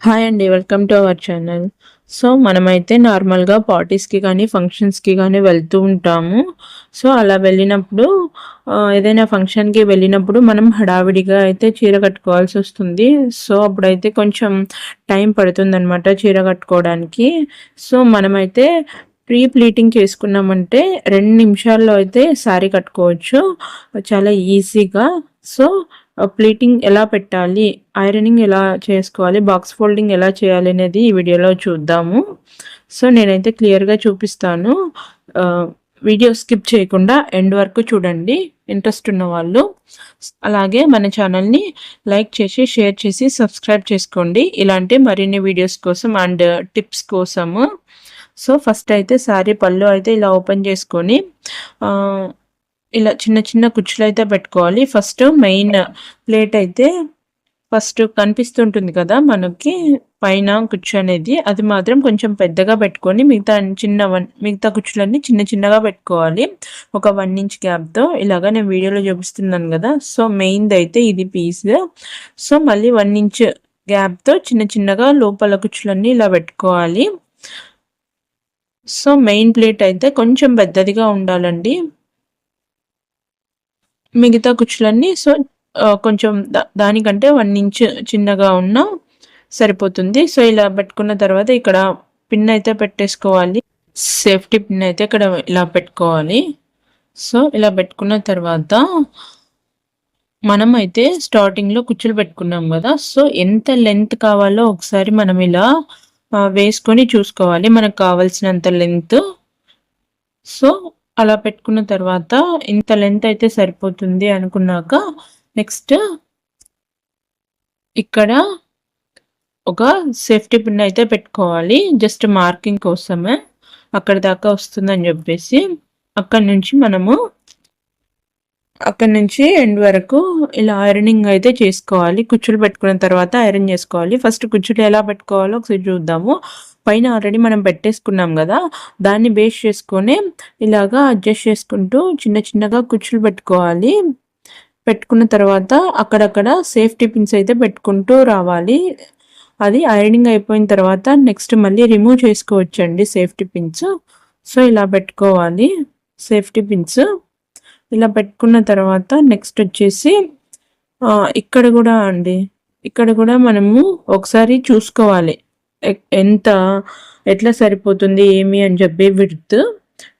Hi అండి, welcome to our channel. So మనమైతే నార్మల్గా పార్టీస్కి కానీ ఫంక్షన్స్కి కానీ వెళ్తూ ఉంటాము. సో అలా వెళ్ళినప్పుడు ఏదైనా ఫంక్షన్కి వెళ్ళినప్పుడు మనం హడావిడిగా అయితే చీర కట్టుకోవాల్సి వస్తుంది. సో అప్పుడైతే కొంచెం టైం పడుతుందన్నమాట చీర కట్టుకోవడానికి. సో మనమైతే ప్రీ ప్లీటింగ్ చేసుకున్నామంటే 2 నిమిషాల్లో అయితే శారీ కట్టుకోవచ్చు చాలా ఈజీగా. సో ప్లీటింగ్ ఎలా పెట్టాలి, ఐరనింగ్ ఎలా చేసుకోవాలి, బాక్స్ ఫోల్డింగ్ ఎలా చేయాలి అనేది ఈ వీడియోలో చూద్దాము. సో నేనైతే క్లియర్గా చూపిస్తాను. వీడియో స్కిప్ చేయకుండా ఎండ్ వరకు చూడండి ఇంట్రెస్ట్ ఉన్న వాళ్ళు. అలాగే మన ఛానల్ని లైక్ చేసి షేర్ చేసి సబ్స్క్రైబ్ చేసుకోండి ఇలాంటి మరిన్ని వీడియోస్ కోసం అండ్ టిప్స్ కోసము. సో ఫస్ట్ అయితే శారీ పళ్ళు అయితే ఇలా ఓపెన్ చేసుకొని ఇలా చిన్న చిన్న కుచ్చులు అయితే పెట్టుకోవాలి. ఫస్ట్ మెయిన్ ప్లేట్ అయితే ఫస్ట్ కనిపిస్తుంటుంది కదా మనకి పైన కుచ్చు అనేది, అది మాత్రం కొంచెం పెద్దగా పెట్టుకొని మిగతా కుచ్చులన్నీ చిన్న చిన్నగా పెట్టుకోవాలి ఒక 1 ఇంచ్ గ్యాప్తో. ఇలాగా నేను వీడియోలో చూపిస్తున్నాను కదా. సో మెయిన్ది అయితే ఇది పీస్. సో మళ్ళీ 1 ఇంచ్ గ్యాప్తో చిన్న చిన్నగా లోపల కుచ్చులన్నీ ఇలా పెట్టుకోవాలి. సో మెయిన్ ప్లేట్ అయితే కొంచెం పెద్దదిగా ఉండాలండి, మిగతా కుచ్చులన్నీ సో కొంచెం దానికంటే 1 ఇంచ్ చిన్నగా ఉన్నా సరిపోతుంది. సో ఇలా పెట్టుకున్న తర్వాత ఇక్కడ పిన్ అయితే పెట్టేసుకోవాలి, సేఫ్టీ పిన్ అయితే ఇక్కడ ఇలా పెట్టుకోవాలి. సో ఇలా పెట్టుకున్న తర్వాత మనం అయితే స్టార్టింగ్లో కుచ్చులు పెట్టుకున్నాం కదా. సో ఎంత లెంత్ కావాలో ఒకసారి మనం ఇలా వేసుకొని చూసుకోవాలి మనకు కావాల్సినంత లెంత్. సో అలా పెట్టుకున్న తర్వాత ఇంత లెంత్ అయితే సరిపోతుంది అనుకున్నాక నెక్స్ట్ ఇక్కడ ఒక సేఫ్టీ పిన్ అయితే పెట్టుకోవాలి, జస్ట్ మార్కింగ్ కోసమే. అక్కడ దాకా వస్తుందని చెప్పేసి అక్కడ నుంచి ఎండ్ వరకు ఇలా ఐరనింగ్ అయితే చేసుకోవాలి. కుచ్చులు పెట్టుకున్న తర్వాత ఐరన్ చేసుకోవాలి. ఫస్ట్ కుచ్చులు ఎలా పెట్టుకోవాలో ఒకసారి చూద్దాము. పైన ఆల్రెడీ మనం పెట్టేసుకున్నాం కదా, దాన్ని బేస్ చేసుకొని ఇలాగా అడ్జస్ట్ చేసుకుంటూ చిన్న చిన్నగా కుచ్చులు పెట్టుకోవాలి. పెట్టుకున్న తర్వాత అక్కడక్కడ సేఫ్టీ పిన్స్ అయితే పెట్టుకుంటూ రావాలి. అది ఐరనింగ్ అయిపోయిన తర్వాత నెక్స్ట్ మళ్ళీ రిమూవ్ చేసుకోవచ్చండి సేఫ్టీ పిన్స్. సో ఇలా పెట్టుకోవాలి సేఫ్టీ పిన్స్. ఇలా పెట్టుకున్న తర్వాత నెక్స్ట్ వచ్చేసి ఇక్కడ కూడా మనము ఒకసారి చూసుకోవాలి ఎట్లా సరిపోతుంది ఏమి అని చెప్పి. విడ్త్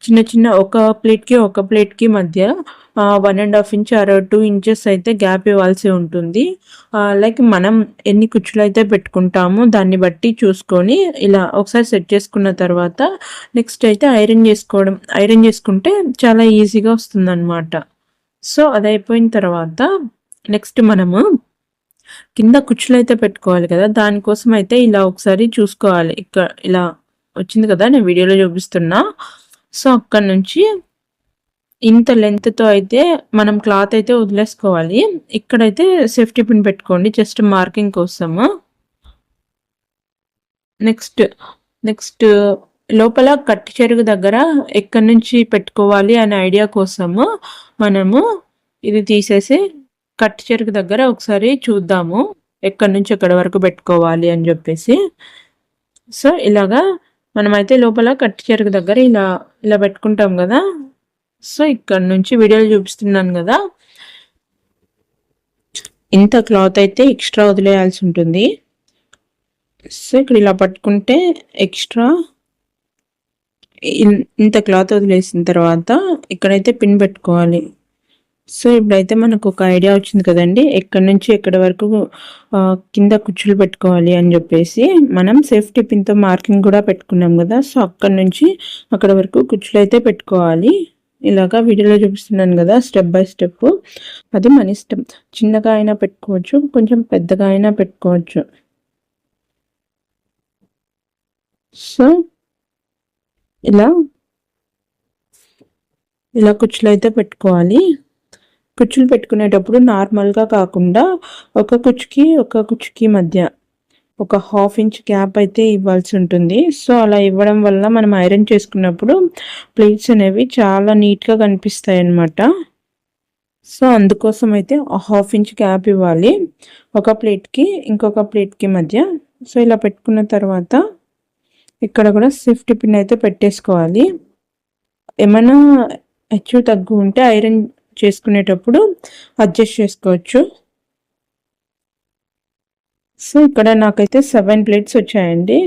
చిన్న చిన్న ఒక ప్లేట్కి మధ్య 1.5 ఇంచ్ ఆర్ 2 ఇంచెస్ అయితే గ్యాప్ ఇవ్వాల్సి ఉంటుంది. లైక్ మనం ఎన్ని కుచ్చులు అయితే పెట్టుకుంటామో దాన్ని బట్టి చూసుకొని ఇలా ఒకసారి సెట్ చేసుకున్న తర్వాత నెక్స్ట్ అయితే ఐరన్ చేసుకుంటే చాలా ఈజీగా వస్తుంది అనమాట. సో అది అయిపోయిన తర్వాత నెక్స్ట్ మనము కింద కుచ్చులు అయితే పెట్టుకోవాలి కదా, దానికోసం అయితే ఇలా ఒకసారి చూసుకోవాలి. ఇక్కడ ఇలా వచ్చింది కదా, నేను వీడియోలో చూపిస్తున్నా. సో అక్కడ నుంచి ఇంత లెంత్తో అయితే మనం క్లాత్ అయితే వదిలేసుకోవాలి. ఇక్కడైతే సేఫ్టీ పిన్ పెట్టుకోండి జస్ట్ మార్కింగ్ కోసము. నెక్స్ట్ లోపల కట్టి చెరుగు దగ్గర ఎక్కడి నుంచి పెట్టుకోవాలి అనే ఐడియా కోసము మనము ఇది తీసేసి కట్టి చెరుగు దగ్గర ఒకసారి చూద్దాము ఎక్కడి నుంచి ఎక్కడి వరకు పెట్టుకోవాలి అని చెప్పేసి. సో ఇలాగా మనమైతే లోపల కట్టి చెరుగు దగ్గర ఇలా పెట్టుకుంటాం కదా. సో ఇక్కడ నుంచి వీడియోలో చూపిస్తున్నాను కదా, ఇంత క్లాత్ అయితే ఎక్స్ట్రా వదిలేయాల్సి ఉంటుంది. సో ఇక్కడ ఇలా పట్టుకుంటే ఎక్స్ట్రా ఇంత క్లాత్ వదిలేసిన తర్వాత ఇక్కడైతే పిన్ పెట్టుకోవాలి. సో ఇప్పుడైతే మనకు ఒక ఐడియా వచ్చింది కదండి ఎక్కడి నుంచి ఎక్కడి వరకు కింద కుచ్చులు పెట్టుకోవాలి అని చెప్పేసి. మనం సేఫ్టీ పిన్తో మార్కింగ్ కూడా పెట్టుకున్నాం కదా. సో అక్కడి నుంచి అక్కడ వరకు కుచ్చులు అయితే పెట్టుకోవాలి. ఇలాగా వీడియోలో చూపిస్తున్నాను కదా స్టెప్ బై స్టెప్. అది మన ఇష్టం, చిన్నగా అయినా పెట్టుకోవచ్చు, కొంచెం పెద్దగా అయినా పెట్టుకోవచ్చు. సో ఇలా కుచ్చులు అయితే పెట్టుకోవాలి. కుచ్చులు పెట్టుకునేటప్పుడు నార్మల్గా కాకుండా ఒక కుచ్చుకి మధ్య ఒక 1/2 ఇంచ్ గ్యాప్ అయితే ఇవ్వాల్సి ఉంటుంది. సో అలా ఇవ్వడం వల్ల మనం ఐరన్ చేసుకున్నప్పుడు ప్లేట్స్ అనేవి చాలా నీట్గా కనిపిస్తాయి అన్నమాట. సో అందుకోసం అయితే 1/2 ఇంచ్ గ్యాప్ ఇవ్వాలి ఒక ప్లేట్కి ఇంకొక ప్లేట్కి మధ్య. సో ఇలా పెట్టుకున్న తర్వాత ఇక్కడ కూడా సేఫ్టీ పిన్ అయితే పెట్టేసుకోవాలి. ఏమైనా హెచ్చు తగ్గు ఉంటే ఐరన్ చేసుకునేటప్పుడు అడ్జస్ట్ చేసుకోవచ్చు. సో ఇక్కడ నాకైతే 7 ప్లేట్స్ వచ్చాయండి.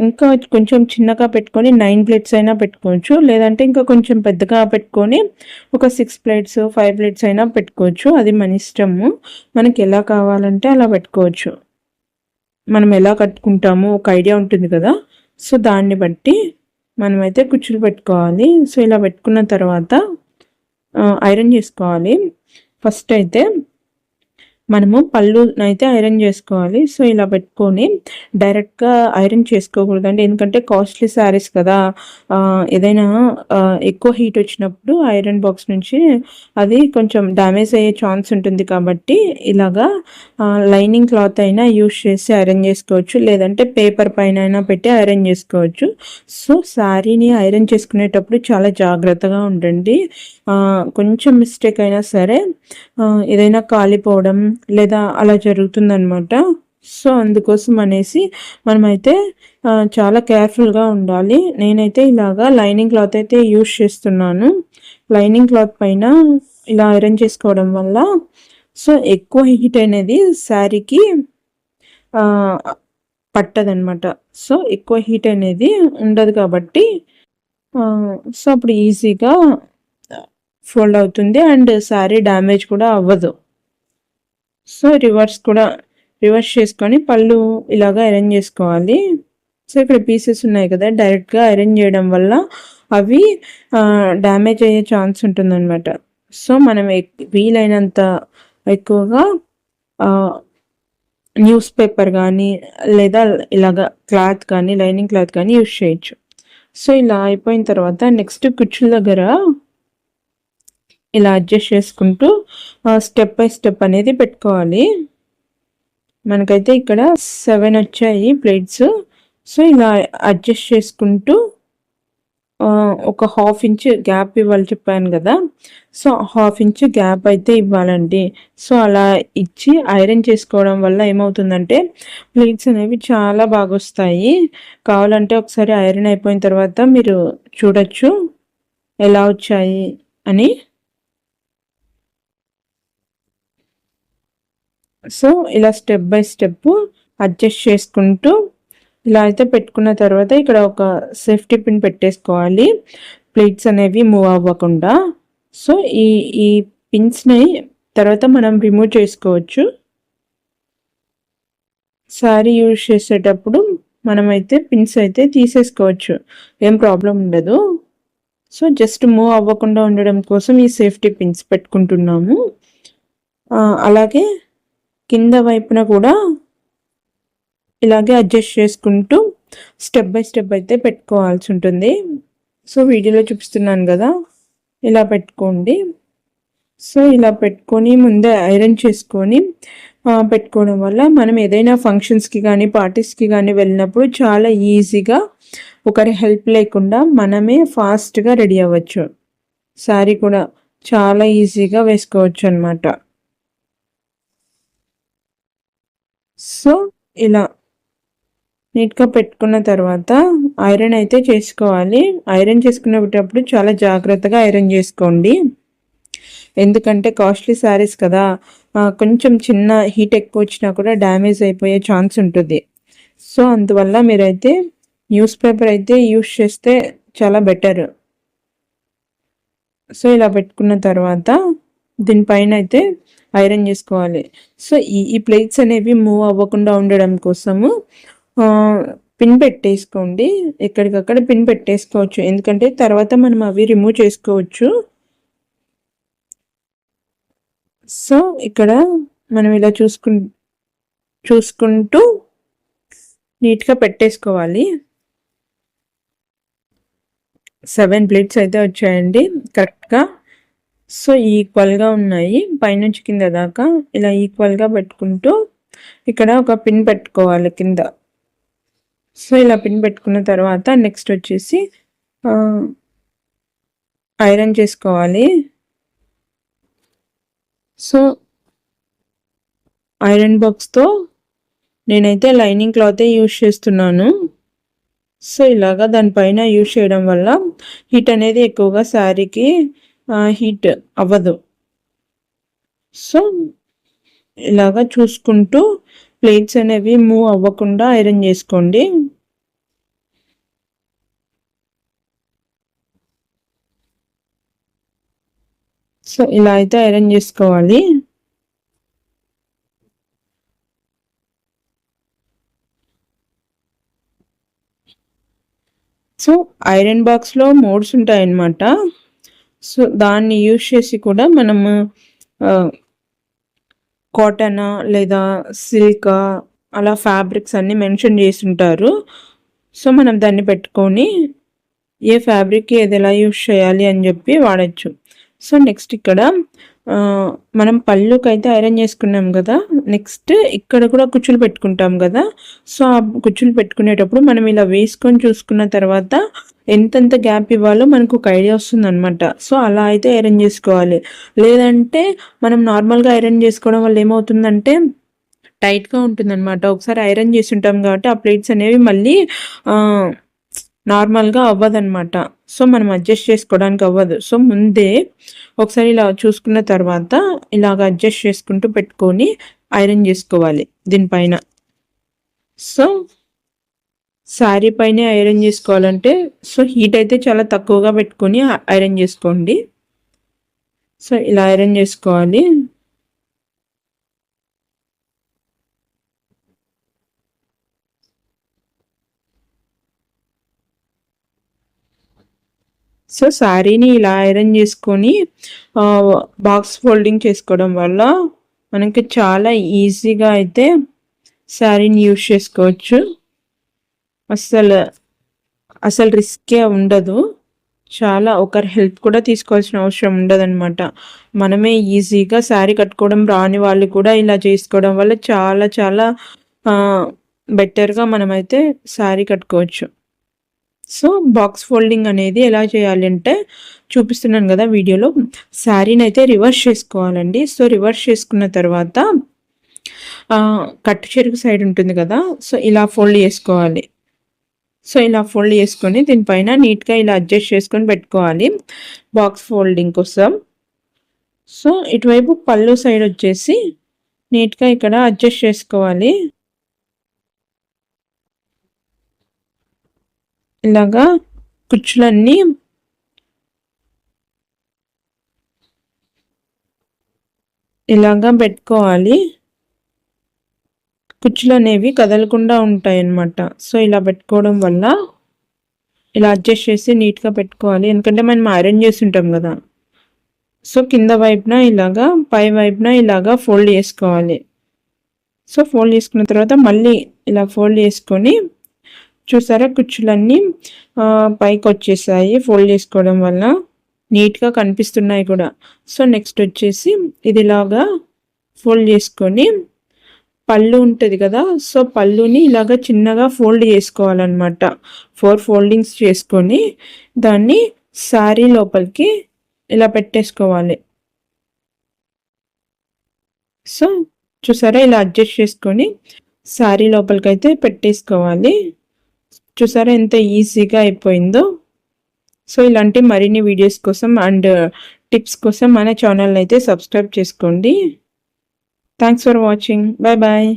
ఇంకా కొంచెం చిన్నగా పెట్టుకొని 9 ప్లేట్స్ అయినా పెట్టుకోవచ్చు. లేదంటే ఇంకా కొంచెం పెద్దగా పెట్టుకొని ఒక 6 ప్లేట్స్ 5 ప్లేట్స్ అయినా పెట్టుకోవచ్చు. అది మన ఇష్టము. మనకి ఎలా కావాలంటే అలా పెట్టుకోవచ్చు. మనం ఎలా కట్టుకుంటామో ఒక ఐడియా ఉంటుంది కదా. సో దాన్ని బట్టి మనమైతే కుచ్చులు పెట్టుకోవాలి. సో ఇలా పెట్టుకున్న తర్వాత ఐరన్ చేసుకోవాలి. ఫస్ట్ అయితే మనము పళ్ళునైతే ఐరన్ చేసుకోవాలి. సో ఇలా పెట్టుకొని డైరెక్ట్గా ఐరన్ చేసుకోకూడదండి, ఎందుకంటే కాస్ట్లీ శారీస్ కదా. ఏదైనా ఎక్కువ హీట్ వచ్చినప్పుడు ఐరన్ బాక్స్ నుంచి అది కొంచెం డ్యామేజ్ అయ్యే ఛాన్స్ ఉంటుంది. కాబట్టి ఇలాగా లైనింగ్ క్లాత్ అయినా యూస్ చేసి ఐరన్ చేసుకోవచ్చు, లేదంటే పేపర్ పైన అయినా పెట్టి ఐరన్ చేసుకోవచ్చు. సో శారీని ఐరన్ చేసుకునేటప్పుడు చాలా జాగ్రత్తగా ఉండండి. కొంచెం మిస్టేక్ అయినా సరే ఏదైనా కాలిపోవడం లేదా అలా జరుగుతుందనమాట. సో అందుకోసం అనేసి మనమైతే చాలా కేర్ఫుల్గా ఉండాలి. నేనైతే ఇలాగా లైనింగ్ క్లాత్ అయితే యూస్ చేస్తున్నాను. లైనింగ్ క్లాత్ పైన ఇలా ఐరన్ చేసుకోవడం వల్ల సో ఎక్కువ హీట్ అనేది శారీకి పట్టదనమాట. సో ఎక్కువ హీట్ అనేది ఉండదు కాబట్టి సో అప్పుడు ఈజీగా ఫోల్డ్ అవుతుంది అండ్ శారీ డ్యామేజ్ కూడా అవ్వదు. సో రివర్స్ చేసుకొని పళ్ళు ఇలాగా ఐరన్ చేసుకోవాలి. సో ఇక్కడ పీసెస్ ఉన్నాయి కదా, డైరెక్ట్గా ఐరన్ చేయడం వల్ల అవి డ్యామేజ్ అయ్యే ఛాన్స్ ఉంటుందన్నమాట. సో మనం వీలైనంత ఎక్కువగా న్యూస్ పేపర్ కానీ లేదా ఇలాగ క్లాత్ కానీ లైనింగ్ క్లాత్ కానీ యూస్ చేయొచ్చు. సో ఇలా అయిపోయిన తర్వాత నెక్స్ట్ కుచ్చుల దగ్గర ఇలా అడ్జస్ట్ చేసుకుంటూ స్టెప్ బై స్టెప్ అనేది పెట్టుకోవాలి. మనకైతే ఇక్కడ 7 వచ్చాయి ప్లేట్స్. సో ఇలా అడ్జస్ట్ చేసుకుంటూ ఒక 1/2 ఇంచ్ గ్యాప్ ఇవ్వాలి చెప్పాను కదా. సో 1/2 ఇంచ్ గ్యాప్ అయితే ఇవ్వాలండి. సో అలా ఇచ్చి ఐరన్ చేసుకోవడం వల్ల ఏమవుతుందంటే ప్లేట్స్ అనేవి చాలా బాగా వస్తాయి. కావాలంటే ఒకసారి ఐరన్ అయిపోయిన తర్వాత మీరు చూడొచ్చు ఎలా వచ్చాయి అని. సో ఇలా స్టెప్ బై స్టెప్ అడ్జస్ట్ చేసుకుంటూ ఇలా అయితే పెట్టుకున్న తర్వాత ఇక్కడ ఒక సేఫ్టీ పిన్ పెట్టేసుకోవాలి, ప్లేట్స్ అనేవి మూవ్ అవ్వకుండా. సో ఈ పిన్స్ని తర్వాత మనం రిమూవ్ చేసుకోవచ్చు. శారీ యూజ్ చేసేటప్పుడు మనమైతే పిన్స్ అయితే తీసేసుకోవచ్చు, ఏం ప్రాబ్లం ఉండదు. సో జస్ట్ మూవ్ అవ్వకుండా ఉండడం కోసం ఈ సేఫ్టీ పిన్స్ పెట్టుకుంటున్నాము. అలాగే కింద వైపున కూడా ఇలాగే అడ్జస్ట్ చేసుకుంటూ స్టెప్ బై స్టెప్ అయితే పెట్టుకోవాల్సి ఉంటుంది. సో వీడియోలో చూపిస్తున్నాను కదా, ఇలా పెట్టుకోండి. సో ఇలా పెట్టుకొని ముందే ఐరన్ చేసుకొని పెట్టుకోవడం వల్ల మనం ఏదైనా ఫంక్షన్స్కి కానీ పార్టీస్కి కానీ వెళ్ళినప్పుడు చాలా ఈజీగా ఒకరి హెల్ప్ లేకుండా మనమే ఫాస్ట్గా రెడీ అవ్వచ్చు. శారీ కూడా చాలా ఈజీగా వేసుకోవచ్చు అన్నమాట. సో ఇలా నీట్గా పెట్టుకున్న తర్వాత ఐరన్ అయితే చేసుకోవాలి. ఐరన్ చేసుకునేటప్పుడు చాలా జాగ్రత్తగా ఐరన్ చేసుకోండి, ఎందుకంటే కాస్ట్లీ శారీస్ కదా, కొంచెం చిన్న హీట్ ఎక్కువ వచ్చినా కూడా డ్యామేజ్ అయిపోయే ఛాన్స్ ఉంటుంది. సో అందువల్ల మీరైతే న్యూస్ పేపర్ అయితే యూస్ చేస్తే చాలా బెటర్. సో ఇలా పెట్టుకున్న తర్వాత దీనిపైన అయితే ఐరన్ చేసుకోవాలి. సో ఈ ప్లేట్స్ అనేవి మూవ్ అవ్వకుండా ఉండడం కోసము పిన్ పెట్టేసుకోండి, ఎక్కడికక్కడ పిన్ పెట్టేసుకోవచ్చు, ఎందుకంటే తర్వాత మనం అవి రిమూవ్ చేసుకోవచ్చు. సో ఇక్కడ మనం ఇలా చూసుకుంటూ నీట్గా పెట్టేసుకోవాలి. 7 ప్లేట్స్ అయితే వచ్చాయండి కరెక్ట్గా. సో ఈక్వల్గా ఉన్నాయి పైనుంచి కింద దాకా, ఇలా ఈక్వల్గా పెట్టుకుంటూ ఇక్కడ ఒక పిన్ పెట్టుకోవాలి కింద. సో ఇలా పిన్ పెట్టుకున్న తర్వాత నెక్స్ట్ వచ్చేసి ఐరన్ చేసుకోవాలి. సో ఐరన్ బాక్స్తో నేనైతే లైనింగ్ క్లాతే యూజ్ చేస్తున్నాను. సో ఇలాగా దానిపైన యూజ్ చేయడం వల్ల హీట్ అనేది ఎక్కువగా శారీకి హీట్ అవ్వదు. సో ఇలాగా చూసుకుంటూ ప్లేట్స్ అనేవి మూవ్ అవ్వకుండా ఐరన్ చేసుకోండి. సో ఇలా అయితే ఐరన్ చేసుకోవాలి. సో ఐరన్ బాక్స్లో మోడ్స్ ఉంటాయన్నమాట. సో దాన్ని యూజ్ చేసి కూడా మనము కాటనా లేదా సిల్కా అలా ఫ్యాబ్రిక్స్ అన్నీ మెన్షన్ చేసి ఉంటారు. సో మనం దాన్ని పెట్టుకొని ఏ ఫ్యాబ్రిక్ ఏది ఎలా యూజ్ చేయాలి అని చెప్పి వాడచ్చు. సో నెక్స్ట్ ఇక్కడ మనం పళ్ళుకైతే ఐరన్ చేసుకున్నాం కదా, నెక్స్ట్ ఇక్కడ కూడా కుచ్చులు పెట్టుకుంటాం కదా. సో ఆ కుచ్చులు పెట్టుకునేటప్పుడు మనం ఇలా వేసుకొని చూసుకున్న తర్వాత ఎంతెంత గ్యాప్ ఇవ్వాలో మనకు ఒక ఐడియా వస్తుంది అనమాట. సో అలా అయితే ఐరన్ చేసుకోవాలి. లేదంటే మనం నార్మల్గా ఐరన్ చేసుకోవడం వల్ల ఏమవుతుందంటే టైట్గా ఉంటుందన్నమాట. ఒకసారి ఐరన్ చేసి ఉంటాం కాబట్టి ఆ ప్లేట్స్ అనేవి మళ్ళీ నార్మల్గా అవ్వదన్నమాట. సో మనం అడ్జస్ట్ చేసుకోవడానికి అవ్వదు. సో ముందే ఒకసారి ఇలా చూసుకున్న తర్వాత ఇలాగ అడ్జస్ట్ చేసుకుంటూ పెట్టుకొని ఐరన్ చేసుకోవాలి దీనిపైన. సో శారీ పైన ఐరన్ చేసుకోవాలంటే సో హీట్ అయితే చాలా తక్కువగా పెట్టుకొని ఐరన్ చేసుకోండి. సో ఇలా ఐరన్ చేసుకోవాలి. సో శారీని ఇలా ఐరన్ చేసుకొని బాక్స్ ఫోల్డింగ్ చేసుకోవడం వల్ల మనకి చాలా ఈజీగా అయితే శారీని యూజ్ చేసుకోవచ్చు. అసలు రిస్కే ఉండదు. చాలా ఒకరి హెల్ప్ కూడా తీసుకోవాల్సిన అవసరం ఉండదన్నమాట. మనమే ఈజీగా శారీ కట్టుకోవడం రాని వాళ్ళు కూడా ఇలా చేసుకోవడం వల్ల చాలా చాలా బెటర్గా మనమైతే శారీ కట్టుకోవచ్చు. సో బాక్స్ ఫోల్డింగ్ అనేది ఎలా చేయాలి అంటే చూపిస్తున్నాను కదా వీడియోలో. శారీని అయితే రివర్స్ చేసుకోవాలండి. సో రివర్స్ చేసుకున్న తర్వాత కట్టు చెరుకు సైడ్ ఉంటుంది కదా, సో ఇలా ఫోల్డ్ చేసుకోవాలి. సో ఇలా ఫోల్డ్ చేసుకొని దీనిపైన నీట్గా ఇలా అడ్జస్ట్ చేసుకొని పెట్టుకోవాలి బాక్స్ ఫోల్డింగ్ కోసం. సో ఇటువైపు పళ్ళు సైడ్ వచ్చేసి నీట్గా ఇక్కడ అడ్జస్ట్ చేసుకోవాలి. ఇలాగా కుచ్చులన్నీ ఇలాగా పెట్టుకోవాలి. కుచ్చులు అనేవి కదలకుండా ఉంటాయి అన్నమాట. సో ఇలా పెట్టుకోవడం వల్ల ఇలా అడ్జస్ట్ చేసి నీట్గా పెట్టుకోవాలి. ఎందుకంటే మనం ఐరన్ చేసి ఉంటాం కదా. సో కింద వైపున ఇలాగా పై వైపున ఇలాగా ఫోల్డ్ చేసుకోవాలి. సో ఫోల్డ్ చేసుకున్న తర్వాత మళ్ళీ ఇలా ఫోల్డ్ చేసుకొని చూసారా కుచ్చులన్నీ పైకి వచ్చేసాయి ఫోల్డ్ చేసుకోవడం వల్ల, నీట్గా కనిపిస్తున్నాయి కూడా. సో నెక్స్ట్ వచ్చేసి ఇది ఇలాగా ఫోల్డ్ చేసుకొని పళ్ళు ఉంటుంది కదా, సో పళ్ళుని ఇలాగ చిన్నగా ఫోల్డ్ చేసుకోవాలన్నమాట. 4 ఫోల్డింగ్స్ చేసుకొని దాన్ని శారీ లోపలికి ఇలా పెట్టేసుకోవాలి. సో చూసారా ఇలా అడ్జస్ట్ చేసుకొని శారీ లోపలికి అయితే పెట్టేసుకోవాలి. చూసారా ఎంత ఈజీగా అయిపోయిందో. సో ఇలాంటి మరిన్ని వీడియోస్ కోసం అండ్ టిప్స్ కోసం మన ఛానల్ అయితే సబ్స్క్రైబ్ చేసుకోండి. Thanks for watching. Bye bye.